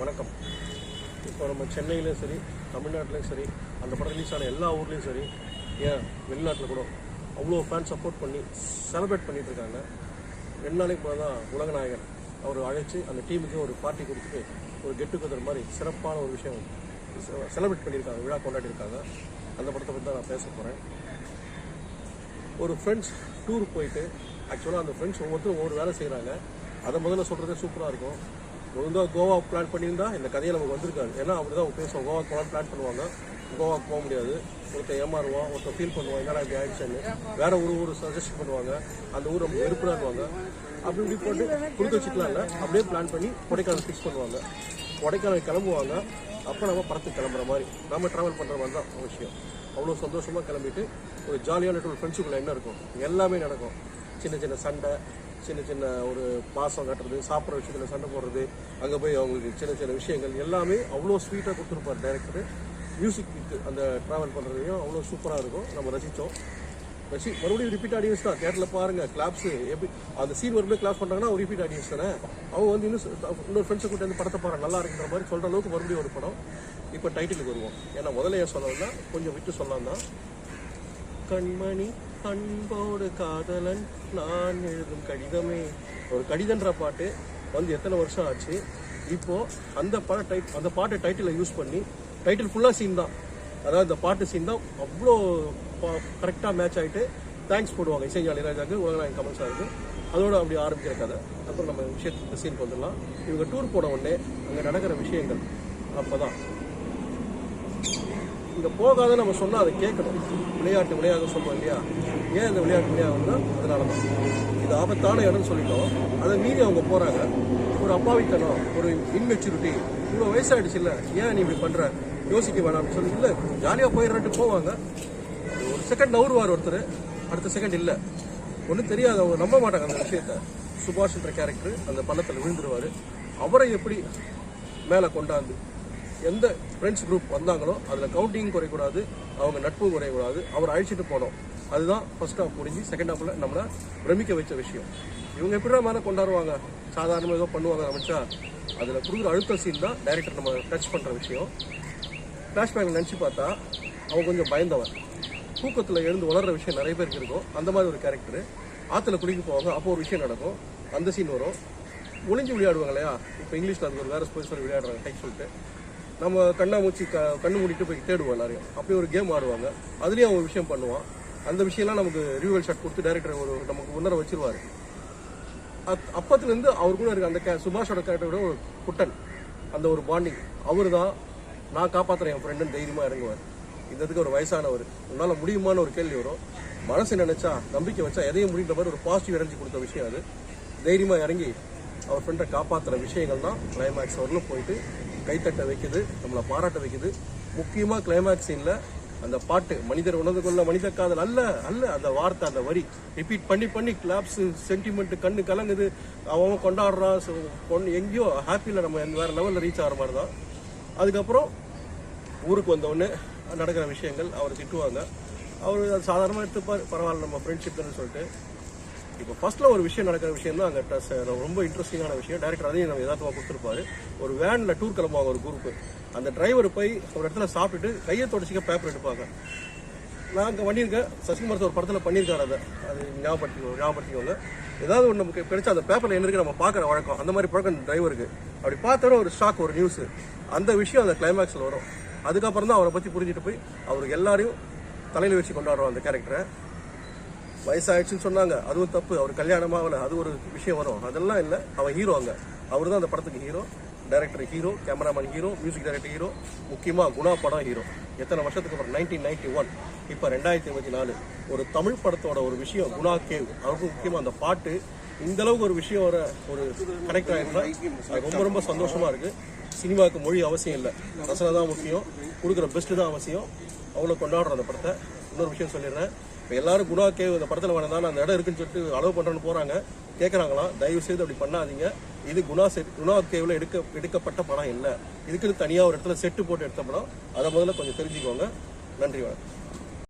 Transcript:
வணக்கம். இப்போ நம்ம சென்னையிலையும் சரி, தமிழ்நாட்டிலையும் சரி, அந்த படம் ரிலீஸ் ஆன எல்லா ஊர்லேயும் சரி, ஏன் வெளிநாட்டில் கூட அவ்வளோ ஃபேன் சப்போர்ட் பண்ணி செலிப்ரேட் பண்ணிகிட்டு இருக்காங்க. 2 நாளைக்கு முன்னாடி தான் உலகநாயகன் அவர் அழைச்சி அந்த டீமுக்கு ஒரு பார்ட்டி கொடுத்துட்டு ஒரு கெட் டுகெதர் மாதிரி சிறப்பான ஒரு விஷயம் செலிப்ரேட் பண்ணியிருக்காங்க, விழா கொண்டாடிருக்காங்க. அந்த படத்தை பற்றி தான் நான் பேச போகிறேன். ஒரு ஃப்ரெண்ட்ஸ் டூர் போயிட்டு ஆக்சுவலாக அந்த ஃப்ரெண்ட்ஸ் ஒவ்வொருத்தரும் ஒவ்வொரு வேலை செய்கிறாங்க. அதை முதல்ல சொல்கிறதே சூப்பராக இருக்கும். ஒழுங்காக கோவா பிளான் பண்ணியிருந்தா இந்த கதையை நமக்கு வந்திருக்காரு. ஏன்னா அப்படி தான் பேசுவோம். கோவாக்கு போகலான்னு பிளான் பண்ணுவாங்க, கோவாக்கு போக முடியாது. ஒருத்தர் ஏமாறுவான், ஒருத்தர் ஃபீல் பண்ணுவான், என்னடா இப்படி ஆயிடுச்சுன்னு வேற ஒரு ஊர் சஜஸ்ட் பண்ணுவாங்க. அந்த ஊர் நம்ம வெறுப்புடாடுவாங்க. அப்படி இப்படி போட்டு கொடுத்து வச்சுக்கலாம் இல்லை, அப்படியே பிளான் பண்ணி கொடைக்கானல் ஃபிக்ஸ் பண்ணுவாங்க. கொடைக்கானல் கிளம்புவாங்க. அப்போ நம்ம படத்துக்கு கிளம்புற மாதிரி நம்ம ட்ராவல் பண்ணுற மாதிரி தான் விஷயம். அவ்வளோ சந்தோஷமாக கிளம்பிட்டு ஒரு ஜாலியான டூர். ஃப்ரெண்ட்ஸுக்குள்ளே என்ன இருக்கும் எல்லாமே நடக்கும். சின்ன சின்ன சண்டை, சின்ன சின்ன ஒரு பாசம் கட்டுறது, சாப்பிட்ற விஷயத்தில் சண்டை போடுறது, அங்கே போய் அவங்களுக்கு சின்ன சின்ன விஷயங்கள் எல்லாமே அவ்வளோ ஸ்வீட்டாக கொடுத்துருப்பார் டைரக்டர். மியூசிக் அந்த ட்ராவல் பண்ணுறதையும் அவ்வளோ சூப்பராக இருக்கும். நம்ம ரசித்தோம். மறுபடியும் ரிப்பீட் ஆடியன்ஸ் தான். தியேட்டரில் பாருங்கள், கிளாப்ஸு எப்படி அந்த சீன் மறுபடியும் கிளாஸ் பண்ணுறாங்கன்னா ஒரு ரிப்பீட் ஆடியன்ஸ் தானே. அவங்க வந்து இன்னொரு ஃப்ரெண்ட்ஸை கூட்டி வந்து படத்தை பாருங்க நல்லா இருக்குன்ற மாதிரி சொல்கிற அளவுக்கு மறுபடியும் ஒரு படம். இப்போ டைட்டிலுக்கு வருவோம். ஏன்னா முதல்ல ஏன் சொல்லணும்னா கொஞ்சம் விட்டு சொல்லலாம் தான். கண்மணி அன்போடு காதலன் நான் எழுதும் கடிதமே, ஒரு கடிதன்ற பாட்டு வந்து எத்தனை வருஷம் ஆச்சு. இப்போது அந்த பாட்டு டைட்டிலை யூஸ் பண்ணி டைட்டில் ஃபுல்லாக சீன் தான். அதாவது இந்த பாட்டு சீன் தான் அவ்வளோ கரெக்டாக மேட்ச் ஆகிட்டு தேங்க்ஸ் போடுவாங்க இசைஞானி ராஜாவுக்கு, உலகநாயகன் கமல் சாருக்கு. அதோடு அப்படி ஆரம்பிக்கிற கதை. அப்புறம் நம்ம விஷயத்துக்கு சீனுக்கு வந்துடலாம். இவங்க டூர் போன உடனே அங்கே நடக்கிற விஷயங்கள் அப்போ தான் இங்கே போகாத நம்ம சொன்னால் அதை கேட்கணும். விளையாட்டு சொல்லுவோம் இல்லையா. ஏன் இந்த விளையாட்டு விளையாடுனா அதனால தான் இது ஆபத்தான இடம்னு சொல்லிட்டோம். அதை மீறி அவங்க போகிறாங்க. ஒரு அப்பாவித்தனம், ஒரு இன்மெச்சூரிட்டி, இவ்வளோ வயசாகிடுச்சு இல்லை, ஏன் நீ இப்படி பண்ணுற, யோசிக்க வேணாம்னு சொல்லி இல்லை ஜாலியாக போயிடுறட்டு போவாங்க. ஒரு செகண்ட் நவுருவார் ஒருத்தர், அடுத்த செகண்ட் இல்லை, ஒன்றும் தெரியாது. அவங்க நம்ப மாட்டாங்க அந்த விஷயத்த. சுபாஷ்ன்ற கேரக்டர் அந்த பள்ளத்தில் விழுந்துருவார். அவரை எப்படி மேலே கொண்டாந்து எந்த ஃப்ரெண்ட்ஸ் குரூப் வந்தாங்களோ அதில் கவுண்டிங் குறையக்கூடாது, அவங்க நட்பு குறையக்கூடாது, அவர் அழிச்சிட்டு போனோம். அதுதான் ஃபர்ஸ்ட் ஹாஃப் முடிஞ்சு செகண்ட் ஹாஃபில் நம்மளை பிரமிக்க வச்ச விஷயம். இவங்க எப்படிதான் மேலே கொண்டாடுவாங்க, சாதாரணமாக ஏதோ பண்ணுவாங்க நினச்சா அதில் கொடுக்குற அழுத்த சீன் தான் டைரக்டர் நம்ம டச் பண்ணுற விஷயம். ஃப்ளாஷ்பேக்கில் நினச்சி பார்த்தா அவங்க கொஞ்சம் பயந்தவன், தூக்கத்தில் எழுந்து வளர்கிற விஷயம் நிறைய பேருக்கு இருக்கும். அந்த மாதிரி ஒரு கேரக்டர். ஆற்றுல குளிக்க போவாங்க, அப்போ ஒரு விஷயம் நடக்கும், அந்த சீன் வரும். ஒளிஞ்சு விளையாடுவாங்க இல்லையா. இப்போ இங்கிலீஷில் அதுக்கு ஒரு வேறு ஸ்போர்ட்ஸ் சொல்லி விளையாடுறாங்க டைப் சொல்லிட்டு. நம்ம கண்ணாமூச்சி கண்ணு மூடிட்டு போய் தேடுவோம் எல்லாரையும். அப்படியே ஒரு கேம் ஆடுவாங்க, அதுலேயும் அவன் ஒரு விஷயம் பண்ணுவான். அந்த விஷயம்லாம் நமக்கு ரிவியூவல் ஷாட் கொடுத்து டைரக்டர் ஒரு நமக்கு முன்னர வச்சிருவார். அப்பத்துலேருந்து அவர் கூட இருக்க அந்த சுபாஷோட கேரக்டரோட ஒரு குட்டன், அந்த ஒரு பாண்டிங். அவர் தான் நான் காப்பாற்றுறேன் என் ஃப்ரெண்டுன்னு தைரியமாக இறங்குவார். இதுக்கு ஒரு வயசானவர், உன்னால் முடியுமான்னு ஒரு கேள்வி வரும். மனசு நினைச்சா, நம்பிக்கை வச்சா எதையும் முடிந்த மாதிரி ஒரு பாசிட்டிவ் எனர்ஜி கொடுத்த விஷயம் அது. தைரியமாக இறங்கி அவர் ஃப்ரெண்டை காப்பாற்றுற விஷயங்கள் தான் கிளைமேக்ஸ் வரலும் போயிட்டு கைத்தட்ட வைக்குது, நம்மளை பாராட்ட வைக்குது. முக்கியமாக கிளைமேக்ஸ் சீனில் அந்த பாட்டு, மனிதர் உணர்ந்து கொள்ள மனித காதல் அல்ல அல்ல, அந்த வார்த்தை, அந்த வரி ரிப்பீட் பண்ணி பண்ணி கிளாப்ஸு, சென்டிமெண்ட்டு, கண்ணு கலங்குது. அவன் கொண்டாடுறான், பொண்ணு எங்கேயோ ஹாப்பியில் நம்ம வேறு லெவலில் ரீச் ஆகிற மாதிரி தான். அதுக்கப்புறம் ஊருக்கு வந்தவுடனே நடக்கிற விஷயங்கள் அவர் திட்டுவாங்க. அவர் அது சாதாரணமாக எடுத்துப்பார், பரவாயில்ல நம்ம ஃப்ரெண்ட்ஷிப்னு சொல்லிட்டு. இப்போ ஃபர்ஸ்ட்டில் ஒரு விஷயம் நடக்கிற விஷயம் தான் அங்கே ரொம்ப இன்ட்ரெஸ்டிங்கான விஷயம். டைரக்டர் அதையும் நம்ம எதார்த்தமாக கொடுத்துருப்பாரு. ஒரு வேனில் டூர் கிளம்புவாங்க ஒரு குரூப்பு. அந்த டிரைவர் போய் ஒரு இடத்துல சாப்பிட்டுட்டு கையை தொடச்சிக்க பேப்பர் எடுப்பாங்க. நான் அங்கே பண்ணியிருக்கேன், சசிகுமார் ஒரு படத்தில் பண்ணியிருக்காரு. அது ஞாபகப்படுத்திக்கோங்க. ஏதாவது ஒன்று நமக்கு கிடைச்சா அந்த பேப்பரில் என்ன இருக்குது நம்ம பார்க்குற வழக்கம். அந்த மாதிரி பழக்கம் டிரைவருக்கு. அப்படி பார்த்தோட ஒரு ஷாக், ஒரு நியூஸு, அந்த விஷயம் அந்த கிளைமேக்ஸில் வரும். அதுக்கப்புறம் தான் அவரை பற்றி புரிஞ்சுட்டு போய் அவருக்கு எல்லாரையும் தலையில் வச்சு கொண்டாடுறோம் அந்த கேரக்டரை. வயசாகிடுச்சுன்னு சொன்னாங்க, அதுவும் தப்பு. அவர் கல்யாணமாகல, அது ஒரு விஷயம் வரும். அதெல்லாம் இல்லை, அவன் ஹீரோ. அங்கே அவர் தான் அந்த படத்துக்கு hero. Director hero, cameraman hero, music director hero, முக்கியமாக குணா படம் ஹீரோ. எத்தனை வருஷத்துக்கு அப்புறம் 1991, இப்போ 2024 ஒரு தமிழ் படத்தோட ஒரு விஷயம் குணா கேவ். அவருக்கும் முக்கியமாக அந்த பாட்டு இந்தளவுக்கு ஒரு விஷயம் ஒரு கனெக்ட் ஆகிருந்தா அது ரொம்ப ரொம்ப சந்தோஷமாக இருக்குது. சினிமாவுக்கு மொழி அவசியம் இல்லை, ரசனை தான் முக்கியம், கொடுக்குற பெஸ்ட்டு தான் அவசியம். அவ்வளோ கொண்டாடுற அந்த படத்தை. இன்னொரு விஷயம் சொல்லிடுறேன், இப்போ எல்லாரும் குணா கேவ் இந்த படத்தில் வேணாலும் அந்த இடம் இருக்குன்னு சொல்லிட்டு அலோவ் பண்ணுறேன்னு போகிறாங்க, கேட்குறாங்களாம். தயவு செய்து அப்படி பண்ணாதீங்க. இது குணா கேவில் எடுக்கப்பட்ட படம் இல்லை. இதுக்குன்னு தனியாக ஒரு இடத்துல செட்டு போட்டு எடுத்த படம். அதை முதல்ல கொஞ்சம் தெரிஞ்சுக்கோங்க. நன்றி, வணக்கம்.